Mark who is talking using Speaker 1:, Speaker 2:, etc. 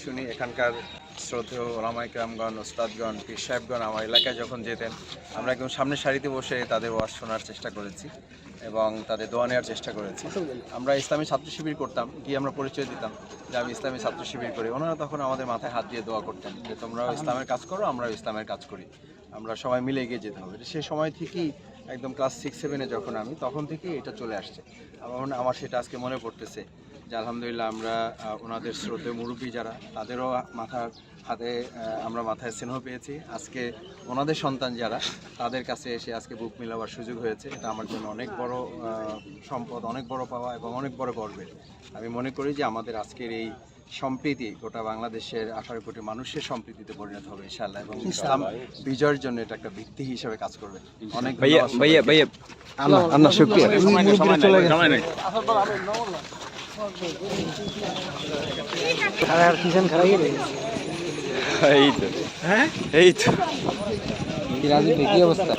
Speaker 1: শুনি। এখানকার শ্রদ্ধেয় ওলামায়ে কেরামগণ, ওস্তাদগণ, পীর সাহেবগণ আমার এলাকায় যখন যেতেন আমরা একদম সামনের সারিতে বসে তাদের ওয়াজ শোনার চেষ্টা করেছি এবং তাদের দোয়া নেওয়ার চেষ্টা করেছি। আমরা ইসলামী ছাত্র শিবির করতাম, গিয়ে আমরা পরিচয় দিতাম যে আমি ইসলামী ছাত্র শিবির করি। ওনারা তখন আমাদের মাথায় হাত দিয়ে দোয়া করতেন যে তোমরাও ইসলামের কাজ করো, আমরাও ইসলামের কাজ করি, আমরা সবাই মিলে এগিয়ে যেতে হবে। সে সময় থেকেই একদম ক্লাস 6-7-এ যখন আমি, তখন থেকেই এটা চলে আসছে। আমার সেটা আজকে মনে পড়তেছে যে আলহামদুলিল্লাহ আমরা ওনাদের শ্রদ্ধেয় মুরব্বী যারা, তাদেরও আমরা মাথায় স্নেহ পেয়েছি। আজকে ওনাদের সন্তান যারা, তাদের কাছে এসে আজকে বুক মিলাবার সুযোগ হয়েছে। এটা আমার জন্য অনেক বড় সম্পদ, অনেক বড় পাওয়া এবং অনেক বড় গর্বের। আমি মনে করি যে আমাদের আজকের এই সম্প্রীতি গোটা বাংলাদেশের 18 কোটি মানুষের সম্প্রীতিতে পরিণত হবে ইনশাআল্লাহ, এবং ইসলাম বিজয়ের জন্য এটা একটা ভিত্তি হিসেবে কাজ করবে। অনেক
Speaker 2: ভাইয়া আল্লাহ শুকরিয়া।
Speaker 3: এই তো
Speaker 2: কি অবস্থা?